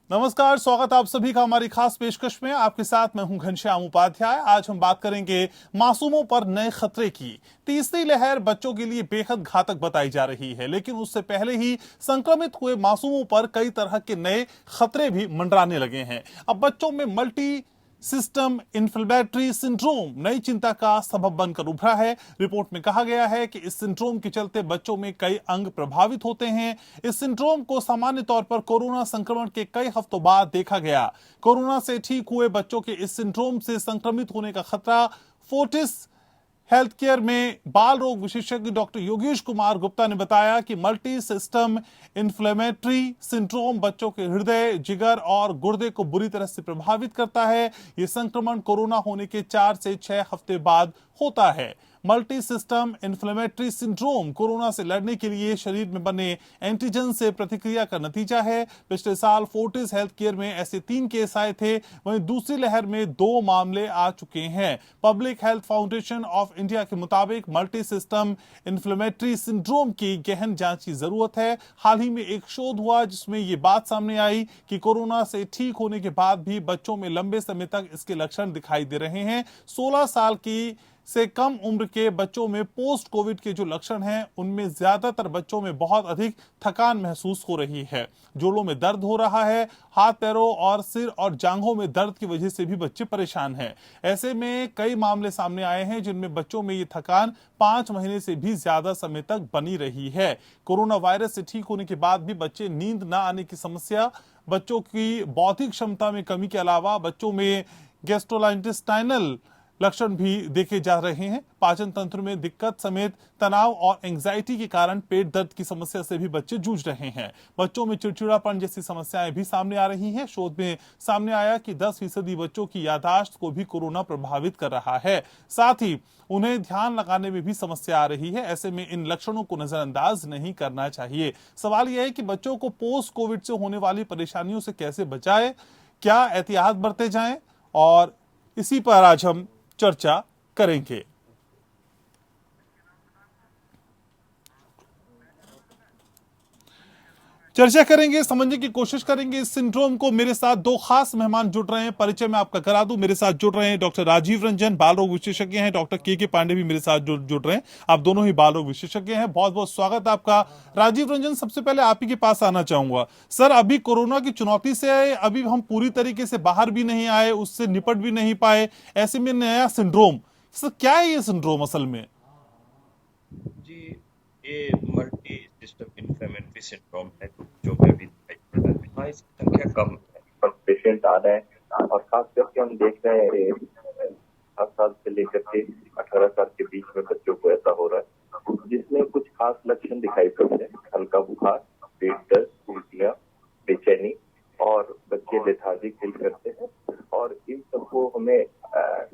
नमस्कार, स्वागत आप सभी का हमारी खास पेशकश में। आपके साथ मैं हूं घनश्याम उपाध्याय। आज हम बात करेंगे मासूमों पर नए खतरे की। तीसरी लहर बच्चों के लिए बेहद घातक बताई जा रही है, लेकिन उससे पहले ही संक्रमित हुए मासूमों पर कई तरह के नए खतरे भी मंडराने लगे हैं। अब बच्चों में मल्टी सिस्टम इन्फ्लेमेटरी सिंड्रोम नई चिंता का सबब बनकर उभरा है। रिपोर्ट में कहा गया है कि इस सिंड्रोम के चलते बच्चों में कई अंग प्रभावित होते हैं। इस सिंड्रोम को सामान्य तौर पर कोरोना संक्रमण के कई हफ्तों बाद देखा गया। कोरोना से ठीक हुए बच्चों के इस सिंड्रोम से संक्रमित होने का खतरा फोर्टिस हेल्थ केयर में बाल रोग विशेषज्ञ डॉक्टर योगेश कुमार गुप्ता ने बताया कि मल्टी सिस्टम इन्फ्लेमेटरी सिंड्रोम बच्चों के हृदय, जिगर और गुर्दे को बुरी तरह से प्रभावित करता है। यह संक्रमण कोरोना होने के 4 से 6 हफ्ते बाद होता है। Multi system inflammatory syndrome corona से लड़ने के लिए शरीर में बने एंटीजन से प्रतिक्रिया का नतीजा है। पिछले साल फोर्टिस हेल्थ केयर में ऐसे 3 केस आए थे, वहीं दूसरी लहर में 2 मामले आ चुके हैं। Public health foundation of India के मुताबिक मल्टी सिस्टम इन्फ्लेमेटरी सिंड्रोम की गहन जांच की जरूरत है। हाल ही में एक शोध हुआ जिसमें यह बात सामने आई कि कोरोना से ठीक होने के बाद भी बच्चों में लंबे समय तक इसके लक्षण दिखाई दे रहे हैं। 16 साल की से कम उम्र के बच्चों में पोस्ट कोविड के जो लक्षण हैं उनमें ज्यादातर बच्चों में बहुत अधिक थकान महसूस हो रही है, जोड़ों में दर्द हो रहा है, हाथ पैरों और सिर और जांघों में दर्द की वजह से भी बच्चे परेशान हैं। ऐसे में कई मामले सामने आए हैं जिनमें बच्चों में ये थकान 5 महीने से भी ज्यादा समय तक बनी रही है। कोरोना वायरस से ठीक होने के बाद भी बच्चे नींद न आने की समस्या, बच्चों की बौद्धिक क्षमता में कमी के अलावा बच्चों में गैस्ट्रोइंटेस्टाइनल लक्षण भी देखे जा रहे हैं। पाचन तंत्र में दिक्कत समेत तनाव और एंजाइटी के कारण पेट दर्द की समस्या से भी बच्चे जूझ रहे हैं। बच्चों में चिड़चिड़ापन जैसी समस्याएं भी सामने आ रही हैं। शोध में सामने आया कि 10% बच्चों की याददाश्त को भी कोरोना प्रभावित कर रहा है। साथ ही उन्हें ध्यान लगाने में भी समस्या आ रही है। ऐसे में इन लक्षणों को नजरअंदाज नहीं करना चाहिए। सवाल यह है कि बच्चों को पोस्ट कोविड से होने वाली परेशानियों से कैसे बचाएं, क्या एहतियात बरते जाएं, और इसी पर आज हम चर्चा करेंगे। समझने की कोशिश करेंगे इस सिंड्रोम को। मेरे साथ 2 खास मेहमान जुड़ रहे हैं, परिचय में आपका करा दूं। मेरे साथ जुड़ रहे हैं डॉक्टर राजीव रंजन, बाल रोग विशेषज्ञ हैं। डॉक्टर के पांडे भी मेरे साथ जुड़ रहे हैं। आप दोनों ही बाल रोग विशेषज्ञ हैं। बहुत बहुत स्वागत आपका। राजीव रंजन, सबसे पहले आप ही के पास आना चाहूंगा। सर, अभी कोरोना की चुनौती से अभी हम पूरी तरीके से बाहर भी नहीं आए, उससे निपट भी नहीं पाए, ऐसे में नया सिंड्रोम, सर क्या है ये सिंड्रोम असल में? जी, ये मल्टी सिस्टम इन्फ्लेमेटरी सिंड्रोम है जो मैं भी दिखाई पड़ रहा है। हाँ, इसकी संख्या कम है पर पेशेंट आ रहे हैं, और खास करके हम देख रहे हैं 7 साल से लेकर के 18 साल के बीच में बच्चों को ऐसा हो रहा है, जिसमें कुछ खास लक्षण दिखाई पड़ते हैं। हल्का बुखार, पेट दर्द, उल्टियाँ, बेचैनी, और बच्चे लेथार्जिक फील करते हैं। और इन सबको हमें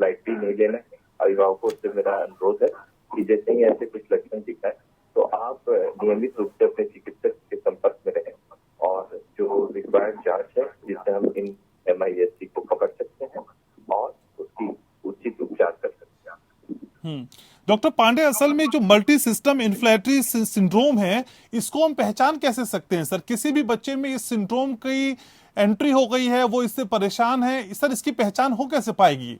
लाइटली नहीं लेना है। अभिभावकों से मेरा अनुरोध है कि जैसे ही ऐसे कुछ लक्षण दिखाए तो आप नियमित रूप से अपने चिकित्सक के संपर्क में रहें, और जो रिक्वायर्ड जांच है जिससे हम इन MIS-C को पकड़ सकते हैं और उसकी उचित उपचार कर सकते हैं। डॉक्टर पांडे, असल में जो मल्टी सिस्टम इन्फ्लेमेटरी सिंड्रोम है, इसको हम पहचान कैसे सकते हैं सर? किसी भी बच्चे में इस सिंड्रोम की एंट्री हो गई है, वो इससे परेशान है, सर इसकी पहचान हो कैसे पाएगी?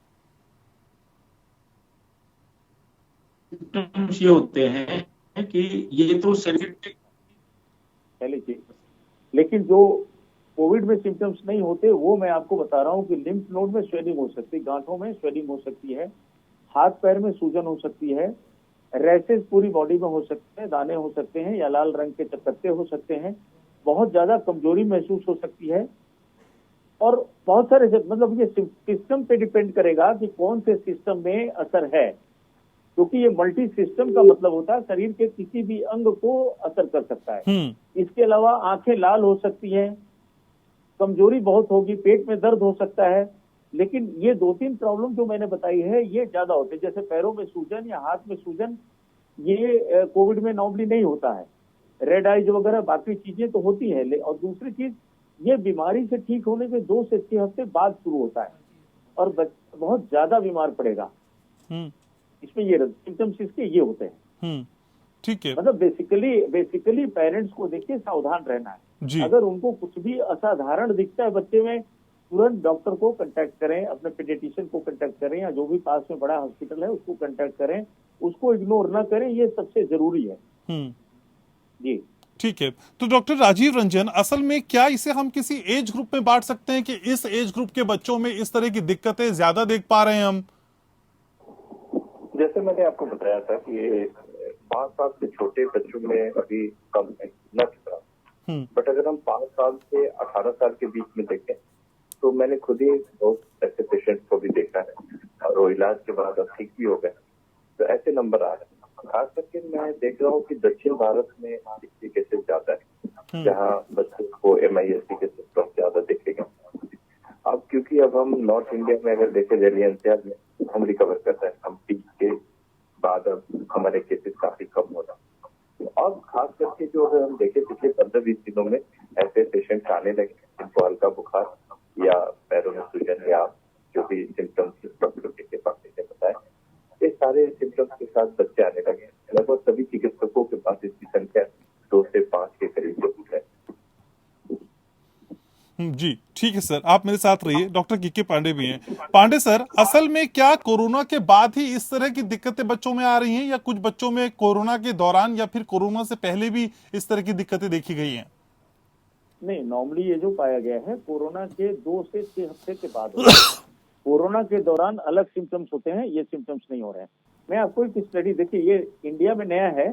सिम्टम्स ये होते हैं कि ये तो शरीर पहली चीज, लेकिन जो कोविड में सिम्टम्स नहीं होते वो मैं आपको बता रहा हूँ कि लिम्फ नोड में स्वेलिंग हो सकती है, गांठों में स्वेलिंग हो सकती है, हाथ पैर में सूजन हो सकती है, रैशेस पूरी बॉडी में हो सकते हैं, दाने हो सकते हैं या लाल रंग के चकत्ते हो सकते हैं, बहुत ज्यादा कमजोरी महसूस हो सकती है, और बहुत सारे मतलब ये सिस्टम पे डिपेंड करेगा कि कौन से सिस्टम में असर है, क्योंकि ये मल्टी सिस्टम का मतलब होता है शरीर के किसी भी अंग को असर कर सकता है। इसके अलावा आंखें लाल हो सकती हैं, कमजोरी बहुत होगी, पेट में दर्द हो सकता है, लेकिन ये 2-3 प्रॉब्लम जो मैंने बताई है ये ज्यादा होते हैं, जैसे पैरों में सूजन या हाथ में सूजन, ये कोविड में नॉर्मली नहीं होता है। रेड आइज वगैरह बाकी चीजें तो होती है, और दूसरी चीज ये बीमारी से ठीक होने के 2 से 6 हफ्ते बाद शुरू होता है, और बहुत ज्यादा बीमार पड़ेगा। इसमें ये सिम्टम्स इसके ये होते हैं। ठीक है, मतलब बेसिकली पेरेंट्स को देखिए सावधान रहना है। जी। अगर उनको कुछ भी असाधारण दिखता है बच्चे में, तुरंत डॉक्टर को कांटेक्ट करें, अपने पीडियाट्रिशियन को कांटेक्ट करें, या जो भी पास में बड़ा हॉस्पिटल है उसको कांटेक्ट करें, उसको इग्नोर ना करें, ये सबसे जरूरी है। जी ठीक है। तो डॉक्टर राजीव रंजन, असल में क्या इसे हम किसी एज ग्रुप में बांट सकते हैं कि इस एज ग्रुप के बच्चों में इस तरह की दिक्कतें ज्यादा देख पा रहे हैं हम? जैसे मैंने आपको बताया था कि ये 5 साल से छोटे बच्चों में अभी कम है, न कितना। बट अगर हम 5 साल से 18 साल के बीच में देखें तो मैंने खुद ही बहुत ऐसे पेशेंट को भी देखा है और वो इलाज के बाद अब ठीक भी हो गए। तो ऐसे नंबर आ रहे हैं। खास करके मैं देख रहा हूँ कि दक्षिण भारत में इसके केसेस ज्यादा है, जहाँ बच्चों को MIS-C के सिम्टम्स ज्यादा देखे गए। अब क्योंकि अब हम नॉर्थ इंडिया में अगर देखें, दिल्ली NCR में हम रिकवर कर रहे हैं, हम पीक के बाद अब हमारे केसेस काफी कम हो रहा है। तो अब खास करके जो अगर हम देखें पिछले 15-20 दिनों में ऐसे पेशेंट आने लगे जिनको हल्का बुखार या पैरों में सूजन या जो भी सिम्टम्स डॉक्टर के पास ने बताए, ये सारे सिम्टम्स के साथ बच्चे आने लगे। लगभग सभी चिकित्सकों के पास इसकी संख्या 2 से 5 के करीब जरूर है। जी ठीक है सर, आप मेरे साथ रहिए। डॉक्टर के पांडे भी हैं। पांडे सर, असल में क्या कोरोना के बाद ही इस तरह की दिक्कतें बच्चों में आ रही हैं, या कुछ बच्चों में कोरोना के दौरान या फिर कोरोना से पहले भी इस तरह की दिक्कतें देखी गई हैं? नहीं, नॉर्मली ये जो पाया गया है कोरोना के 2 से 6 हफ्ते के बाद होता है। कोरोना के दौरान अलग सिम्टम्स होते हैं, ये सिम्टम्स नहीं हो रहे हैं। मैं आपको एक स्टडी, देखिए ये इंडिया में नया है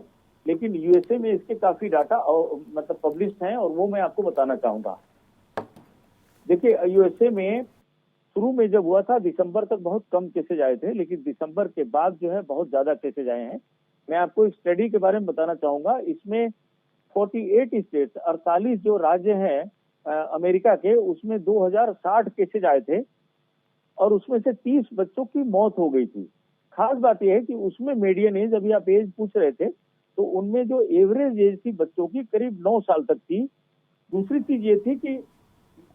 लेकिन USA में इसके काफी डाटा मतलब पब्लिश्ड हैं, और वो मैं आपको बताना चाहूंगा। देखिए USA में शुरू में जब हुआ था दिसंबर तक बहुत कम केसेज आए थे, लेकिन दिसंबर के बाद जो है बहुत ज्यादा केसेज आए हैं। मैं आपको एक स्टडी के बारे में बताना चाहूंगा। इसमें 48 स्टेट्स, 48 जो राज्य हैं अमेरिका के, उसमें 2060 केसेज आए थे और उसमें से 30 बच्चों की मौत हो गई थी। खास बात यह है कि उसमें मीडियन एज, अभी आप एज पूछ रहे थे, तो उनमें जो एवरेज एज थी बच्चों की करीब 9 साल तक थी। दूसरी चीज ये थी कि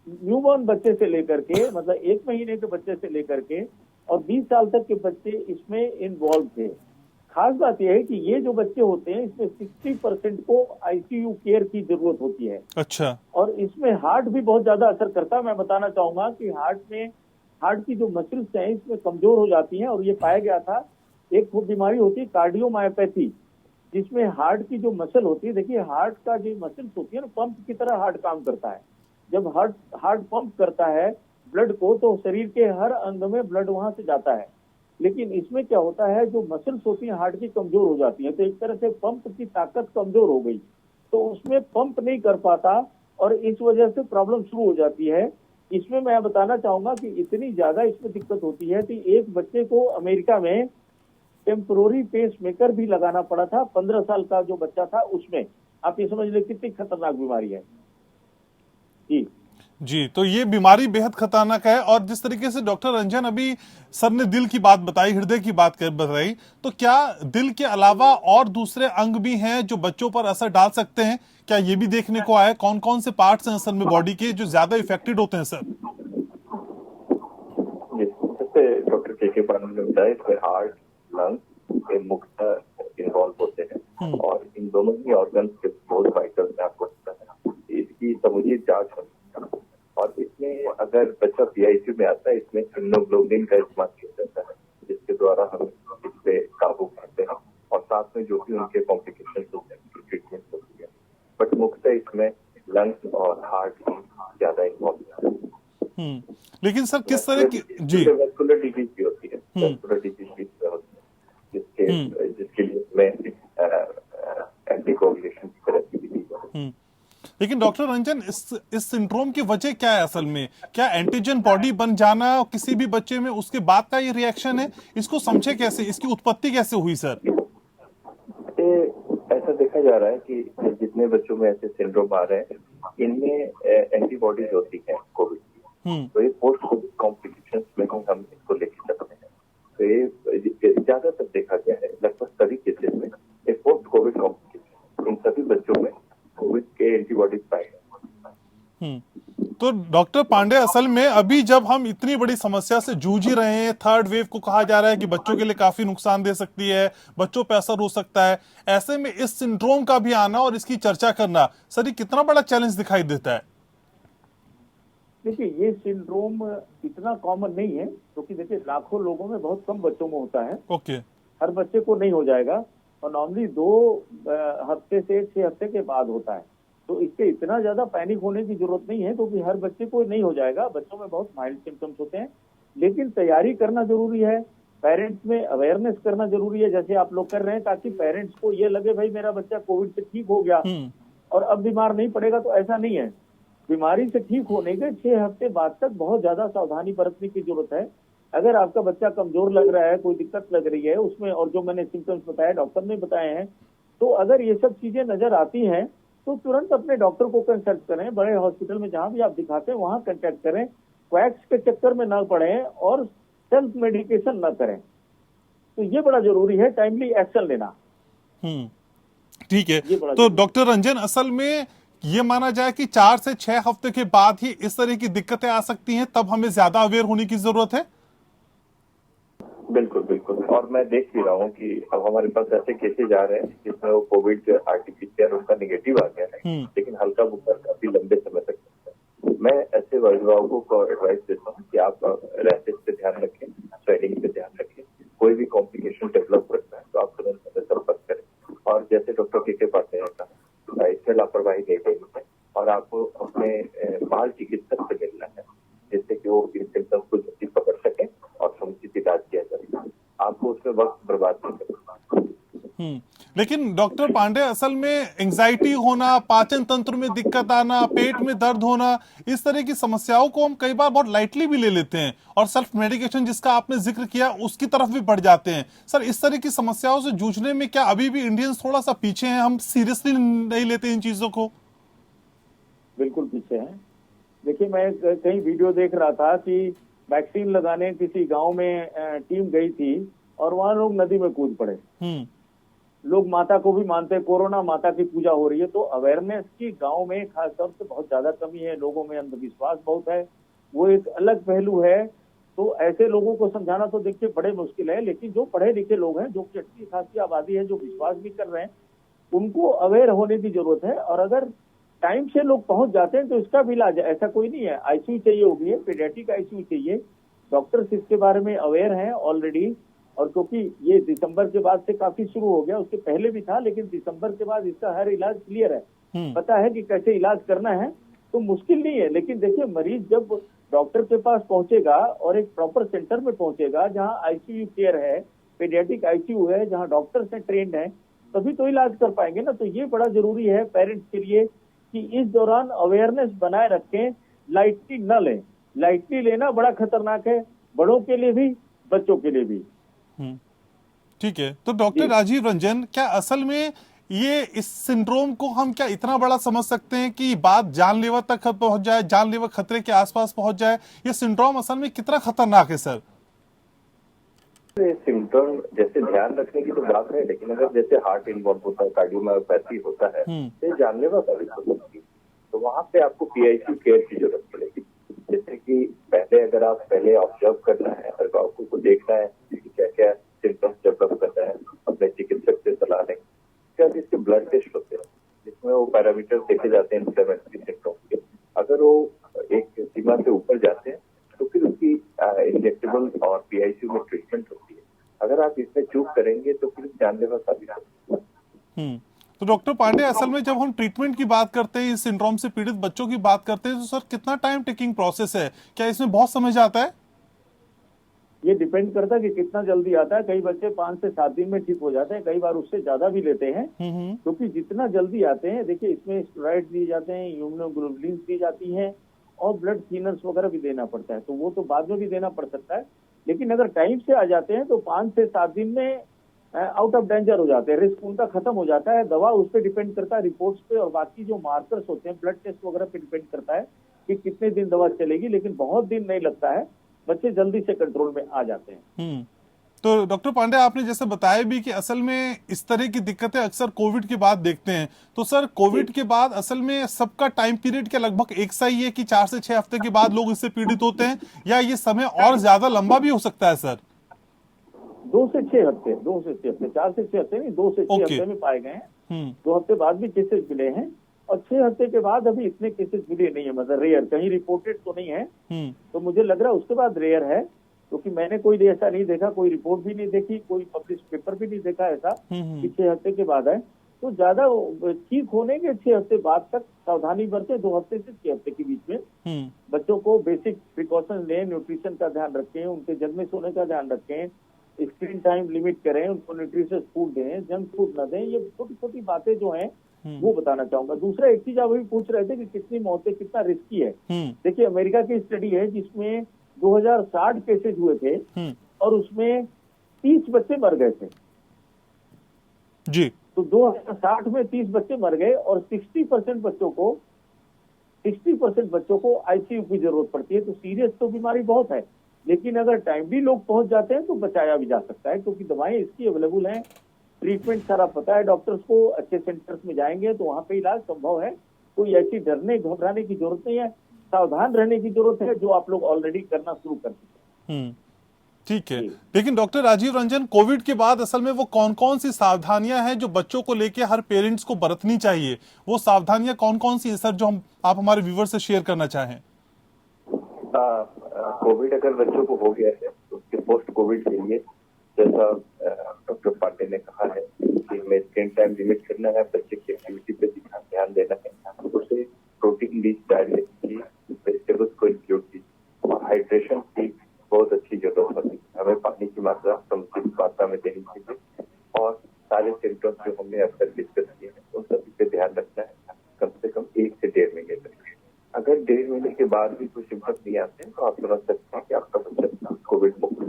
न्यूबॉर्न बच्चे से लेकर के, मतलब 1 महीने के बच्चे से लेकर के और 20 साल तक के बच्चे इसमें इन्वॉल्व थे। खास बात यह है कि ये जो बच्चे होते हैं इसमें 60% को ICU केयर की जरूरत होती है। अच्छा। और इसमें हार्ट भी बहुत ज्यादा असर करता है। मैं बताना चाहूंगा कि हार्ट की जो मसल्स हैं इसमें कमजोर हो जाती हैं, और ये पाया गया था। एक बीमारी होती है कार्डियोमायोपैथी, जिसमें हार्ट की जो मसल होती है, देखिए हार्ट का जो मसल्स होती है ना, पंप की तरह हार्ट काम करता है। जब हार्ट पंप करता है ब्लड को, तो शरीर के हर अंग में ब्लड वहां से जाता है। लेकिन इसमें क्या होता है, जो मसल्स होती हैं हार्ट की कमजोर हो जाती हैं, तो एक तरह से पंप की ताकत कमजोर हो गई, तो उसमें पंप नहीं कर पाता और इस वजह से प्रॉब्लम शुरू हो जाती है। इसमें मैं बताना चाहूंगा कि इतनी ज्यादा इसमें दिक्कत होती है कि एक बच्चे को अमेरिका में टेम्पोररी पेस मेकर भी लगाना पड़ा था। 15 साल का जो बच्चा था उसमें। आप ये समझ ले कितनी खतरनाक बीमारी है। जी, तो ये बीमारी बेहद खतरनाक है। और जिस तरीके से डॉक्टर रंजन अभी सर ने दिल की बात बताई, हृदय की बात बताई, तो क्या दिल के अलावा और दूसरे अंग भी हैं जो बच्चों पर असर डाल सकते हैं? क्या ये भी देखने को आया? कौन कौन से पार्ट्स हैं असल में बॉडी के जो ज्यादा इफेक्टेड होते हैं सर? जैसे डॉक्टर के पांडे ने बताया, इसमें हार्ट, लंग्स मुख्य इन्वॉल्व होते हैं और इन दोनों ही ऑर्गन्स के बहुत वाइटल में आपको इसकी समुचित जांच होती है। और इसमें अगर बच्चा PICU में आता है, इसमें इम्यूनोग्लोबुलिन का इस्तेमाल किया जाता है, जिसके द्वारा हम इस पे काबू पाते हैं और साथ में जो भी उनके कॉम्प्लिकेशन होते हैं ट्रीटमेंट होती है। बट मुख्यतः इसमें लंग्स और हार्ट ज्यादा इन्वॉल्व है। लेकिन सर किस तरह की वेस्कुलर डिजीज भी होती है, वेस्कुलर डिजीज भी होती है, जिसके लिए मैं एंटीकोगुलेशन की थेरेपी भी दी जाती है। लेकिन डॉक्टर रंजन, इस सिंड्रोम की वजह क्या है असल में? क्या एंटीजन बॉडी बन जाना किसी भी बच्चे में, उसके बाद का ये रिएक्शन है? इसको समझे कैसे, इसकी उत्पत्ति कैसे हुई सर? ऐसा देखा जा रहा है कि जितने बच्चों में ऐसे सिंड्रोम आ रहे हैं, इनमें एंटीबॉडीज होती हैं कोविड की, तो ये पोस्ट कोविड कॉम्प्लिकेशंस में हम इसको लेके चलते हैं। तो ये ज्यादातर देखा गया है, लगभग सभी केसेस में ये पोस्ट कोविड कॉम्प्लिकेशन, इन सभी बच्चों में कोविड के एंटीबॉडीज पाए गए। तो डॉक्टर पांडे, असल में अभी जब हम इतनी बड़ी समस्या से जूझ ही रहे हैं, थर्ड वेव को कहा जा रहा है कि बच्चों के लिए काफी नुकसान दे सकती है, बच्चों पे असर हो सकता है, ऐसे में इस सिंड्रोम का भी आना और इसकी चर्चा करना सर, ये कितना बड़ा चैलेंज दिखाई देता है? देखिए, ये सिंड्रोम इतना कॉमन नहीं है, क्योंकि देखिए लाखों लोगों में बहुत कम बच्चों में होता है। ओके। हर बच्चे को नहीं हो जाएगा, और नॉर्मली 2 हफ्ते से 6 हफ्ते के बाद होता है। तो इससे इतना ज्यादा पैनिक होने की जरूरत नहीं है, क्योंकि हर बच्चे को नहीं हो जाएगा। बच्चों में बहुत माइल्ड सिम्टम्स होते हैं, लेकिन तैयारी करना जरूरी है। पेरेंट्स में अवेयरनेस करना जरूरी है, जैसे आप लोग कर रहे हैं, ताकि पेरेंट्स को ये लगे भाई मेरा बच्चा कोविड से ठीक हो गया और अब बीमार नहीं पड़ेगा। तो ऐसा नहीं है। बीमारी से ठीक होने के 6 हफ्ते बाद तक बहुत ज्यादा सावधानी बरतने की जरूरत है। अगर आपका बच्चा कमजोर लग रहा है, कोई दिक्कत लग रही है उसमें, और जो मैंने सिम्टम्स बताए डॉक्टर ने बताए हैं, तो अगर ये सब चीजें नजर आती हैं तो तुरंत अपने डॉक्टर को कंसल्ट करें। बड़े हॉस्पिटल में जहां भी आप दिखाते हैं वहां कांटेक्ट करें। क्वैक्स के चक्कर में न पड़े और सेल्फ मेडिकेशन न करें। तो ये बड़ा जरूरी है, टाइमली एक्शन लेना। ठीक है। तो डॉक्टर रंजन, असल में ये माना जाए कि 4 से 6 हफ्ते के बाद ही इस तरह की दिक्कतें आ सकती हैं, तब हमें ज्यादा अवेयर होने की जरूरत है। बिल्कुल बिल्कुल। और मैं देख भी रहा हूँ कि अब हमारे पास ऐसे केसेज आ रहे हैं जिसमें वो कोविड आरटीपीसीआर उनका निगेटिव आ गया है, लेकिन हल्का बुखार काफी लंबे समय तक रहता है। मैं ऐसे अभिभावकों को एडवाइस देता हूँ कि आप रैशेज पे ध्यान रखें, स्वेटिंग पे ध्यान रखें। कोई भी कॉम्प्लिकेशन डेवलप करता है तो आप तुरंत हमें संपर्क करें। और जैसे डॉक्टर के पांडे ने कहा, इसमें लापरवाही नहीं करनी है और आपको अपने बाल चिकित्सक से मिलना है, जिससे कि वो इन सिम्टम्स को जल्दी पकड़ सके और समुचित इलाज किया जाए। आपको उसमें वक्त बर्बाद नहीं करना। लेकिन डॉक्टर पांडे, असल में एंजाइटी होना, पाचन तंत्र में दिक्कत आना, पेट में दर्द होना, इस तरह की समस्याओं को हम कई बार बहुत लाइटली भी ले लेते हैं और सेल्फ मेडिकेशन जिसका आपने जिक्र किया उसकी तरफ भी बढ़ जाते हैं। सर, इस तरह की समस्याओं से जूझने में क्या अभी भी इंडियंस थोड़ा सा पीछे हैं? हम सीरियसली नहीं लेते इन चीजों को? बिल्कुल पीछे हैं। देखिए, मैं कहीं वीडियो देख रहा था कि वैक्सीन लगाने किसी गांव में टीम गई थी और वहां लोग नदी में कूद पड़े। लोग माता को भी मानते हैं, कोरोना माता की पूजा हो रही है। तो अवेयरनेस की गांव में खास तौर से बहुत ज्यादा कमी है। लोगों में अंधविश्वास बहुत है, वो एक अलग पहलू है। तो ऐसे लोगों को समझाना तो देखिए बड़े मुश्किल है, लेकिन जो पढ़े लिखे लोग हैं, जो कि अच्छी खासी आबादी है, जो विश्वास भी कर रहे हैं, उनको अवेयर होने की जरूरत है। और अगर टाइम से लोग पहुंच जाते हैं तो इसका भी इलाज है। ऐसा कोई नहीं है। आईसीयू चाहिए होगी, पीडियाट्रिक आईसीयू चाहिए। डॉक्टर्स इसके बारे में अवेयर हैं ऑलरेडी। और क्योंकि ये दिसंबर के बाद से काफी शुरू हो गया, उसके पहले भी था, लेकिन दिसंबर के बाद इसका हर इलाज क्लियर है, पता है कि कैसे इलाज करना है। तो मुश्किल नहीं है। लेकिन देखिए, मरीज जब डॉक्टर के पास पहुंचेगा और एक प्रॉपर सेंटर में पहुंचेगा जहाँ आईसीयू केयर है, पीडियाट्रिक आईसीयू है, जहाँ डॉक्टर्स हैं, ट्रेंड है, तभी तो इलाज कर पाएंगे ना। तो ये बड़ा जरूरी है पेरेंट्स के लिए कि इस दौरान अवेयरनेस बनाए रखें, लाइटली न लें। लाइटली लेना बड़ा खतरनाक है, बड़ों के लिए भी, बच्चों के लिए भी। ठीक है। तो डॉक्टर राजीव रंजन, क्या असल में ये इस सिंड्रोम को हम क्या इतना बड़ा समझ सकते हैं कि बात जानलेवा तक पहुंच जाए, जानलेवा खतरे के आसपास पहुंच जाए? ये सिंड्रोम असल में कितना खतरनाक है सर? सिम्टम जैसे ध्यान रखने की तो बात है, लेकिन अगर जैसे हार्ट इन्वॉल्व होता है, कार्डियोमायोपैथी होता है, तो जानलेवा साबित हो सकती है। तो वहां पे आपको पीआईसीयू केयर की जरूरत पड़ेगी। जैसे कि पहले अगर ऑब्जर्व करना है, अभिभावकों को देखना है कि क्या क्या सिम्टम्स डेवलप करना है, अपने चिकित्सक से सलाह लें। क्या इसके ब्लड टेस्ट होते हैं जिसमें वो पैरामीटर देखे जाते हैं इन्फ्लेमेटरी सिम्टम्स के। अगर वो एक सीमा से ऊपर जाते हैं तो फिर उसकी इंजेक्टेबल और पीआईसीयू में ट्रीटमेंट होती है। अगर आप इसमें चूक करेंगे तो फिर जानलेवा साबित हो सकता है। तो डॉक्टर पांडे, असल में जब हम ट्रीटमेंट की बात करते हैं, इस सिंड्रोम से पीड़ित बच्चों की बात करते हैं, तो सर कितना टाइम टेकिंग प्रोसेस है? क्या इसमें बहुत समय जाता है? ये डिपेंड करता है कि कितना जल्दी आता है। कई बच्चे 5 से 7 दिन में ठीक हो जाते हैं, कई बार उससे ज्यादा भी लेते हैं। क्योंकि जितना जल्दी आते हैं, देखिए इसमें स्टेरॉइड दिए जाते हैं, इम्यूनोग्लोबुलिन दी जाती हैं और ब्लड थिनर्स वगैरह भी देना पड़ता है। तो वो तो बाद में भी देना पड़ सकता है, लेकिन अगर टाइम से आ जाते हैं तो 5 से 7 दिन में आउट ऑफ डेंजर हो जाते हैं, रिस्क उनका खत्म हो जाता है। दवा उस पर डिपेंड करता है, रिपोर्ट्स पे और बाकी जो मार्कर्स होते हैं, ब्लड टेस्ट वगैरह पे डिपेंड करता है कि कितने दिन दवा चलेगी। लेकिन बहुत दिन नहीं लगता है, बच्चे जल्दी से कंट्रोल में आ जाते हैं। तो डॉक्टर पांडे, आपने जैसे बताया भी कि असल में इस तरह की दिक्कतें अक्सर कोविड के बाद देखते हैं, तो सर कोविड के बाद असल में सबका टाइम पीरियड क्या लगभग एक सा ही है कि 4 से 6 हफ्ते के बाद लोग इससे पीड़ित होते हैं, या ये समय और ज्यादा लंबा भी हो सकता है सर? 2 से 6 हफ्ते, 2 से 6 हफ्ते, 4 से 6 हफ्ते नहीं, 2 से 6 ओके। हफ्ते में पाए गए हैं। 2 हम्म। हफ्ते बाद भी केसेस मिले हैं, और 6 हफ्ते के बाद अभी इतने केसेस मिले नहीं है, मतलब रेयर, कहीं रिपोर्टेड तो नहीं है। हम्म। तो मुझे लग रहा है उसके बाद रेयर है, क्योंकि मैंने कोई ऐसा नहीं देखा, कोई रिपोर्ट भी नहीं देखी, कोई पब्लिश पेपर भी नहीं देखा ऐसा कि 6 हफ्ते के बाद है। तो ज्यादा ठीक होने के 6 हफ्ते बाद तक सावधानी बरते, 2 हफ्ते से 6 हफ्ते के बीच में बच्चों को बेसिक प्रिकॉशन लें, न्यूट्रिशन का ध्यान रखें, उनके जगह में सोने का ध्यान रखें, स्क्रीन टाइम लिमिट करें, उनको न्यूट्रिशियस फूड दें, जंक फूड न दें। ये छोटी छोटी बातें जो हैं वो बताना चाहूंगा। दूसरा एक चीज आप अभी पूछ रहे थे कि कितनी मौतें, कितना रिस्की है। देखिए, अमेरिका की स्टडी है जिसमें 2060 केसेज हुए थे और उसमें 30 बच्चे मर गए थे जी। तो 2060 में 30 बच्चे मर गए, और 60% बच्चों को आईसीयू की जरूरत पड़ती है। तो सीरियस तो बीमारी बहुत है, लेकिन अगर टाइमली लोग पहुंच जाते हैं तो बचाया भी जा सकता है, क्योंकि दवाएं इसकी अवेलेबल हैं, ट्रीटमेंट सारा पता है डॉक्टर्स को। अच्छे सेंटर्स में जाएंगे तो वहां पे इलाज संभव है। कोई ऐसी डरने घबराने की जरूरत नहीं है, सावधान रहने की जरूरत है, जो आप लोग ऑलरेडी करना शुरू कर चुके हैं। ठीक है। लेकिन डॉक्टर राजीव रंजन, कोविड के बाद असल में वो कौन कौन सी सावधानियां हैं जो बच्चों को लेके हर पेरेंट्स को बरतनी चाहिए? वो सावधानियां कौन कौन सी हैं सर, जो आप हमारे व्यूअर से शेयर करना चाहें? कोविड अगर बच्चों को हो गया है तो उसके पोस्ट कोविड के लिए, जैसा डॉक्टर पांडे ने कहा है कि हमें स्क्रीन टाइम लिमिट करना है, बच्चे की एक्टिविटी पे ध्यान देना है, उसे प्रोटीन रिच डाइट की, वेजिटेबल्स को इंक्लूड कीजिए, और हाइड्रेशन की बहुत अच्छी जरूरत होती है। हमें पानी की मात्रा समुचित मात्रा में देनी चाहिए, और सारे सिम्टम्स जो हमने अब तक डिस्कस किए हैं उन सभी पे ध्यान रखना है, कम से कम 1 से 1.5 महीने तक। अगर 1.5 महीने के बाद भी कोई सिम्टम्स नहीं आते हैं तो आप समझ सकते हैं कि आपका बच्चा कोविड मुक्त है।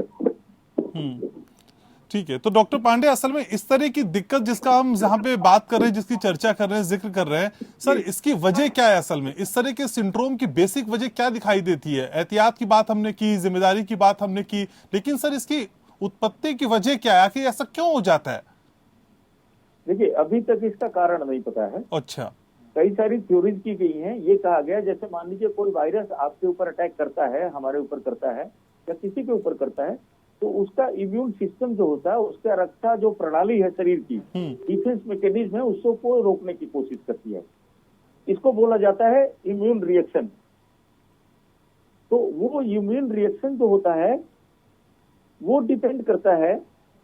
ठीक है। तो डॉक्टर पांडे, असल में इस तरह की दिक्कत जिसका हम यहाँ पे बात कर रहे हैं, जिसकी चर्चा कर रहे हैं, जिक्र कर रहे हैं सर, इसकी वजह क्या है? असल में इस तरह के सिंड्रोम की बेसिक वजह क्या दिखाई देती है? एहतियात की बात हमने की, जिम्मेदारी की बात हमने की, लेकिन सर इसकी उत्पत्ति की वजह क्या है? आखिर ऐसा क्यों हो जाता है? देखिए, अभी तक इसका कारण नहीं पता है। अच्छा। कई सारी थ्योरीज की गई हैं। ये कहा गया, जैसे मान लीजिए कोई वायरस आपके ऊपर अटैक करता है, हमारे ऊपर करता है, या किसी के ऊपर करता है, तो उसका इम्यून सिस्टम जो होता है, उसका रक्षा जो प्रणाली है शरीर की, डिफेंस मैकेनिज्म है, उसको रोकने की कोशिश करती है। इसको बोला जाता है इम्यून रिएक्शन। तो वो इम्यून रिएक्शन जो होता है वो डिपेंड करता है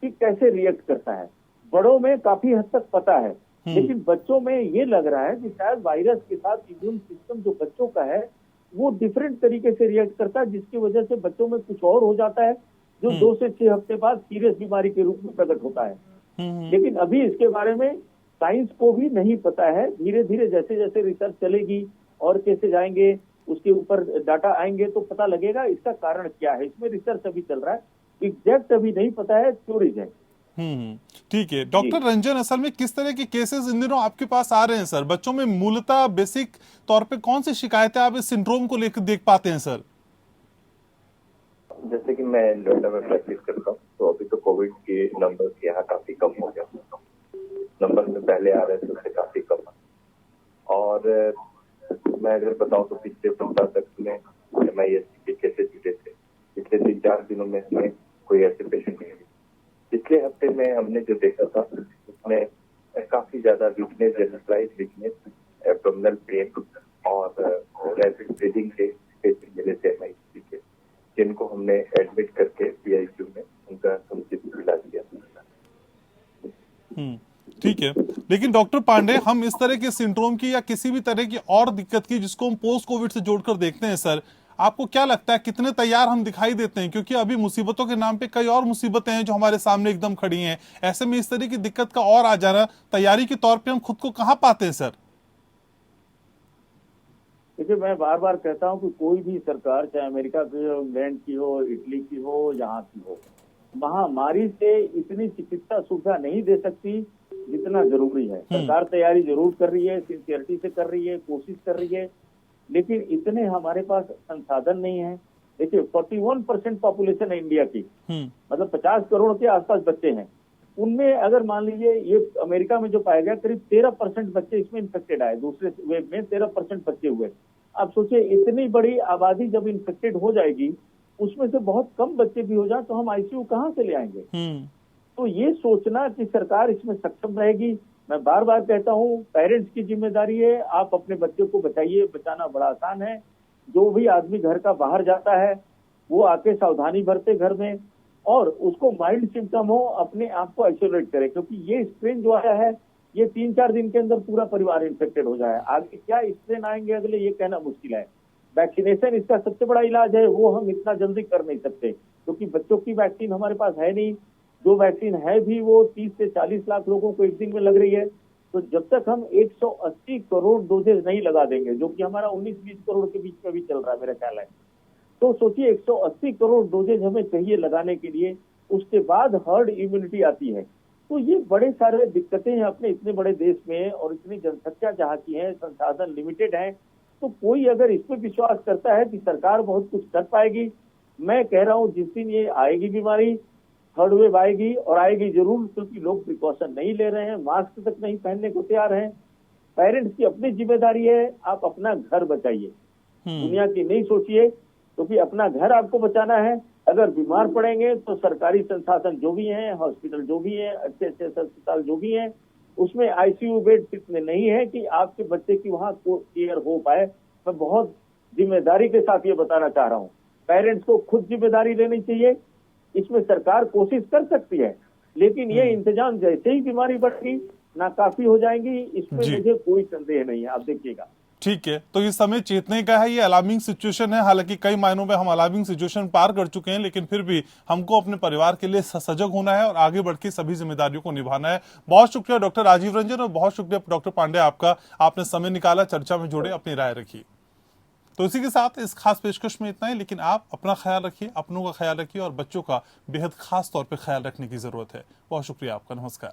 कि कैसे रिएक्ट करता है। बड़ों में काफी हद तक पता है, लेकिन बच्चों में ये लग रहा है कि शायद वायरस के साथ इम्यून सिस्टम जो बच्चों का है वो डिफरेंट तरीके से रिएक्ट करता है, जिसकी वजह से बच्चों में कुछ और हो जाता है, जो 2 से 6 हफ्ते बाद सीरियस बीमारी के रूप में प्रकट होता है। लेकिन अभी इसके बारे में साइंस को भी नहीं पता है। धीरे धीरे जैसे जैसे रिसर्च चलेगी और कैसे जाएंगे, उसके ऊपर डाटा आएंगे तो पता लगेगा इसका कारण क्या है। इसमें रिसर्च अभी चल रहा है, एग्जैक्ट अभी नहीं पता है, थ्योरीज है। ठीक है। डॉक्टर रंजन, असल में किस तरह के केसेस इन दिनों आपके पास आ रहे हैं सर? बच्चों में मूलतः बेसिक तौर पे कौन सी शिकायतें आप इस सिंड्रोम को लेकर देख पाते हैं सर? जैसे कि मैं नोएडा में प्रैक्टिस करता हूँ, तो अभी तो कोविड के नंबर यहाँ काफी कम हो गया। नंबर में पहले आ रहे थे उससे काफी कम, और मैं अगर बताऊं तो पिछले सप्ताह तक में MIS के केसेस जुटे थे। पिछले 3-4 दिनों में हमें कोई ऐसे पेशेंट नहीं हुए। पिछले हफ्ते में हमने जो देखा था उसमें काफी ज्यादा weakness, generalise weakness, abdominal pain और रैपिड ब्रीदिंग के पेशेंट मिले थे MIS के, जिनको हमने एडमिट करके PICU में उनका समुचित इलाज किया। ठीक है। लेकिन डॉक्टर पांडे, हम इस तरह के सिंड्रोम की या किसी भी तरह की और दिक्कत की जिसको हम पोस्ट कोविड से जोड़कर देखते हैं सर, आपको क्या लगता है कितने तैयार हम दिखाई देते हैं? क्योंकि अभी मुसीबतों के नाम पे कई और मुसीबतें हैं जो हमारे सामने एकदम खड़ी हैं। ऐसे में इस तरह की दिक्कत का और आ जाना, तैयारी के तौर पे हम खुद को कहाँ पाते हैं सर? देखिए, मैं बार बार कहता हूं कि कोई भी सरकार, चाहे अमेरिका की हो, इंग्लैंड की हो, इटली की हो, यहाँ की हो, महामारी से इतनी चिकित्सा सुविधा नहीं दे सकती जितना जरूरी है। सरकार तैयारी जरूर कर रही है, सिंसियरिटी से कर रही है, कोशिश कर रही है, लेकिन इतने हमारे पास संसाधन नहीं है, देखिए 41% पॉपुलेशन है इंडिया की, हम्म। मतलब 50 करोड़ के आसपास बच्चे हैं। उनमें अगर मान लीजिए ये अमेरिका में जो पाया गया करीब 13% बच्चे इसमें इन्फेक्टेड आए, दूसरे वेव में 13% बच्चे हुए। आप सोचिए इतनी बड़ी आबादी जब इन्फेक्टेड हो जाएगी, उसमें से बहुत कम बच्चे भी हो जाए तो हम आईसीयू कहाँ से ले आएंगे? तो ये सोचना कि सरकार इसमें सक्षम रहेगी। मैं बार बार कहता हूँ पेरेंट्स की जिम्मेदारी है, आप अपने बच्चे को बचाइए। बचाना बड़ा आसान है। जो भी आदमी घर का बाहर जाता है वो आके सावधानी बरते घर में, और उसको माइल्ड सिम्टम हो अपने आप को आइसोलेट करे, क्योंकि ये स्ट्रेन जो आया है ये 3-4 दिन के अंदर पूरा परिवार इन्फेक्टेड हो जाए। आगे क्या स्ट्रेन आएंगे अगले, ये कहना मुश्किल है। वैक्सीनेशन इसका सबसे बड़ा इलाज है, वो हम इतना जल्दी कर नहीं सकते क्योंकि बच्चों की वैक्सीन हमारे पास है नहीं। जो वैक्सीन है भी वो 30 से 40 लाख लोगों को एक दिन में लग रही है। तो जब तक हम 180 करोड़ डोजेज नहीं लगा देंगे, जो कि हमारा 19-20 करोड़ के बीच में भी चल रहा है मेरा ख्याल है, तो सोचिए 180 करोड़ डोजेज हमें चाहिए लगाने के लिए। उसके बाद हर्ड इम्यूनिटी आती है। तो ये बड़े सारे दिक्कतें हैं अपने इतने बड़े देश में, और इतनी जनसंख्या जहाँ की है, संसाधन लिमिटेड है। तो कोई अगर इस पर विश्वास करता है कि सरकार बहुत कुछ कर पाएगी, मैं कह रहा हूँ जिस दिन ये आएगी बीमारी, थर्ड वेव आएगी, और आएगी जरूर, क्योंकि लोग प्रिकॉशन नहीं ले रहे हैं, मास्क तक नहीं पहनने को तैयार हैं। पेरेंट्स की अपनी जिम्मेदारी है, आप अपना घर बचाइए, दुनिया की नहीं सोचिए, क्योंकि अपना घर आपको बचाना है। अगर बीमार पड़ेंगे तो सरकारी संसाधन जो भी हैं, हॉस्पिटल जो भी हैं, अच्छे अच्छे अस्पताल जो भी हैं, उसमें आईसीयू बेड इतने नहीं है कि आपके बच्चे की वहां केयर हो पाए। मैं बहुत जिम्मेदारी के साथ ये बताना चाह रहा हूँ, पेरेंट्स को खुद जिम्मेदारी लेनी चाहिए। इसमें सरकार कोशिश कर सकती है, लेकिन ये इंतजाम जैसे ही बीमारी बढ़ेगी नाकाफी हो जाएंगी, इसमें मुझे कोई संदेह नहीं है। आप देखिएगा। ठीक है, तो इस समय चेतने का है, ये अलार्मिंग सिचुएशन है। हालांकि कई मायनों में हम अलार्मिंग सिचुएशन पार कर चुके हैं, लेकिन फिर भी हमको अपने परिवार के लिए सजग होना है और आगे बढ़ के सभी जिम्मेदारियों को निभाना है। बहुत शुक्रिया डॉक्टर राजीव रंजन, और बहुत शुक्रिया डॉक्टर पांडे आपका, आपने समय निकाला, चर्चा में जुड़े, अपनी राय रखी। तो इसी के साथ इस खास पेशकश में इतना ही, लेकिन आप अपना ख्याल रखिए, अपनों का ख्याल रखिए, और बच्चों का बेहद खास तौर पर ख्याल रखने की जरूरत है। बहुत शुक्रिया आपका। नमस्कार।